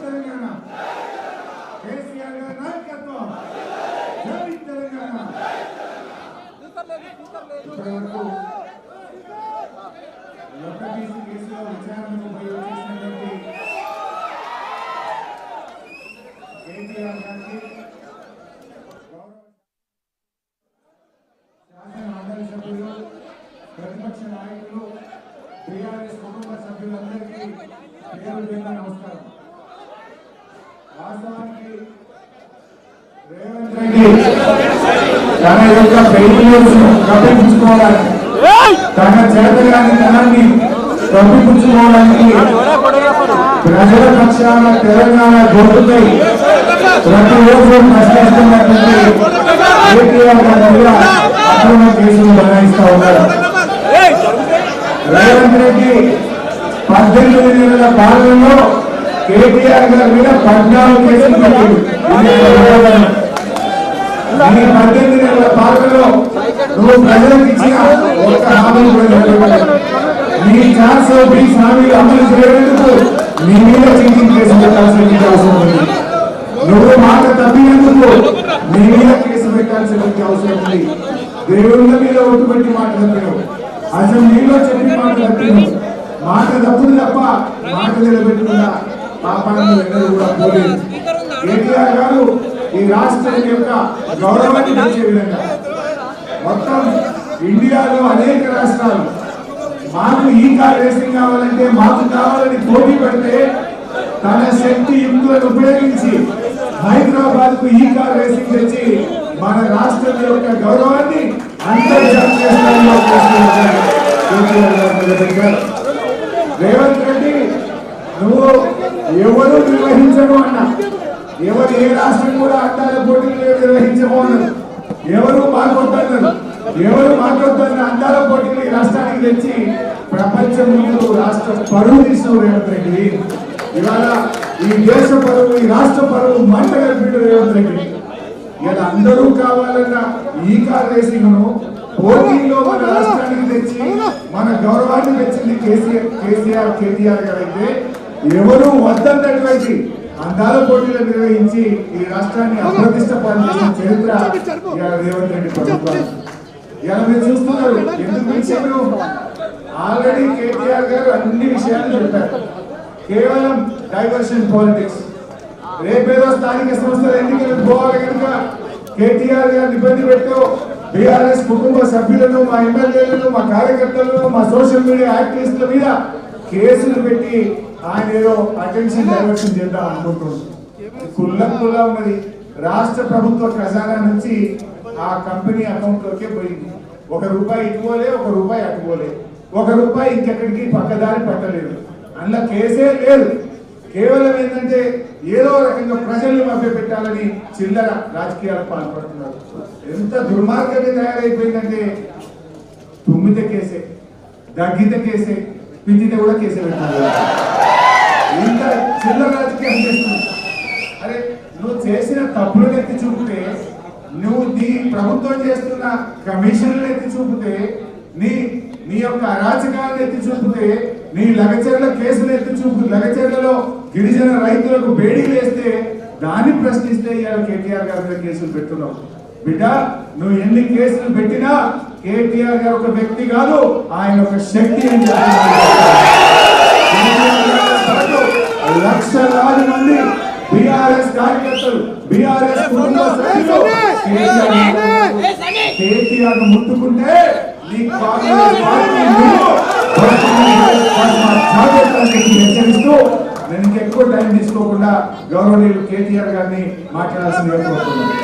తెలంగాణ కేసీఆర్ గారి నాయకత్వం జై తెలంగాణ ఇప్పటివరకు లొట్టబీసీ కేసులో విచారణకు చేసినటువంటి కేటీఆర్ గారికి శాసన మండలి సభ్యులు ప్రతిపక్ష నాయకులు టీఆర్ఎస్ కుటుంబ సభ్యులందరికీ పేరు పేరున నమస్కారం. వాస్తవానికి రేవంత్ రెడ్డి తన యొక్క ఫెయిల్యూర్స్ కప్పిపుచ్చుకోవడానికి తన చేతగాని తనాన్ని కప్పిపుచ్చుకోవడానికి ప్రజల పక్షాన తెలంగాణ గొంతుపై ప్రతిరోజు ప్రశ్నిస్తున్నటువంటి కేటీఆర్ గారి మీద అక్రమ కేసులు బనాయిస్తా ఉన్నారు. రేవంత్ రెడ్డి 18 నెలల పాలనలో కేటీఆర్ గారి మీద 14 కేసులు పెట్టారు. ఈ 18 నెలల పాలనలో నువ్వు ప్రజలకు ఇచ్చిన ఒక్క హామీని కూడా నెరవేర్చలేదు. నీ 420 హామీలు అమలు చేయడానికి నీ మీద చీటింగ్ కేసు పెట్టాల్సిన అవసరం ఉంది. నువ్వు మాట తప్పినందుకు నీ మీద కేసు పెట్టాల్సిన అవసరం ఉంది. దేవుళ్ళ మీద ఒట్టు పెట్టి మాట తప్పినావు, అసెంబ్లీలో చెప్పి మాట తప్పినావు. మాట తప్పులు తప్ప మాట నిలబెట్టుకున్నా పాపాలను ఎన్నడూ కూడా పోలేదు. కేటీఆర్ గారు ఈ రాష్ట్రం యొక్క గౌరవాన్ని పెంచే విధంగా మొత్తం ఇండియాలో అనేక రాష్ట్రాలు మాకు ఈ కార్ రేసింగ్ కావాలంటే మాకు కావాలని పోటీ పెడితే తన శక్తి యుక్తులను ఉపయోగించి హైదరాబాద్ కు ఈ కార్ రేసింగ్ తెచ్చి మన రాష్ట్రం యొక్క గౌరవాన్ని అంతర్జాతీయ స్థాయిలో రేవంత్ రెడ్డి నువ్వు ఎవరు నిర్వహించను అన్నా, ఎవరు ఏ రాష్ట్రం కూడా అడ్డాల పోటీలు నిర్వహించము అన్నారు. ఎవరు మాట్లాడుతున్నారు, ఎవరు మాట్లాడుతున్న అడ్డాల పోటీలు ఈ రాష్ట్రానికి తెచ్చి ప్రపంచం ముందు రాష్ట్ర పరువు తీసిన రేవంత్ రెడ్డి. ఇవాళ ఈ దేశ పరువు, ఈ రాష్ట్ర పరువు మంట కలిపిడు రేవంత్ రెడ్డి. ఇలా అందరూ కావాలన్న ఈ కార్ రేసింగ్ ను పోటీలో మన రాష్ట్రానికి తెచ్చి మన గౌరవాన్ని తెచ్చింది కేటీఆర్ గారు అయితే, ఎవరు వద్దన్నటువంటి అందాల పోటీలు నిర్వహించి ఈ రాష్ట్రాన్ని అప్రతిష్ట పాల్చేసిన చరిత్ర రేవంత్ రెడ్డి ప్రభుత్వం. ఇలా మీరు చూస్తున్నారు. ఎందుకు విషయంలో ఆల్రెడీ కేటీఆర్ గారు అన్ని విషయాలు చెప్పారు. కేవలం డైవర్షన్ పాలిటిక్స్. రేపేదో స్థానిక సంస్థల ఎన్నికలకు పోవాలి కనుక కేటీఆర్ గారిని ఇబ్బంది పెట్టు, బీఆర్ఎస్ కుటుంబ సభ్యులను, మా ఎమ్మెల్యేలను, మా కార్యకర్తలను, మా సోషల్ మీడియా యాక్టివిస్టుల మీద కేసులు పెట్టి ఆయన ఏదో అటెన్షన్ డైవర్షన్ చేద్దాం అనుకుంటున్నారు. కుల్లా ఉన్నది. రాష్ట్ర ప్రభుత్వ ఖజానా నుంచి ఆ కంపెనీ అకౌంట్ లోకే పోయింది. ₹1 ఇటుపోలే, ₹1 అటుపోలే, ₹1 ఇంకెక్కడికి పక్కదారి పట్టలేదు. అందులో కేసే లేదు. కేవలం ఏంటంటే ఏదో రకంగా ప్రజల్ని మభ్యపెట్టాలని చిల్లర రాజకీయాలు పాల్పడుతున్నారు. ఎంత దుర్మార్గంగా తయారైపోయిందంటే తుమ్మితే కేసే, దగ్గితే కేసే, పిండితే కూడా కేసే పెట్టాలి. ఇంత చిల్లర రాజకీయం చేస్తున్నావు. అరే నువ్వు చేసిన తప్పులను ఎత్తి చూపితే, నువ్వు నీ ప్రభుత్వం చేస్తున్న కమిషన్లు ఎత్తి చూపితే, నీ యొక్క అరాచకాలను ఎత్తి చూపితే, నీ లగచర్ల కేసులు ఎత్తి చూపు, లగచర్లలో గిరిజన రైతులకు బేడీలు వేస్తే దాన్ని ప్రశ్నిస్తే ఇవాళ కేటీఆర్ గారి మీద కేసులు పెడుతున్నావు. బిడ్డ నువ్వు ఎన్ని కేసులు పెట్టినా కేటీఆర్ గారు ఒక వ్యక్తి కాదు, ఆయన ఒక శక్తి అని లక్షలాది మంది బీఆర్ఎస్ కార్యకర్తలు, బీఆర్ఎస్ కుటుంబ సభ్యులు కేటీఆర్ ముట్టుకుంటే హెచ్చరిస్తూ నేను ఇంకెక్కువ టైం తీసుకోకుండా గౌరవనీయులు కేటీఆర్ గారిని మాట్లాడాల్సిందిగా కోరుతున్నాను.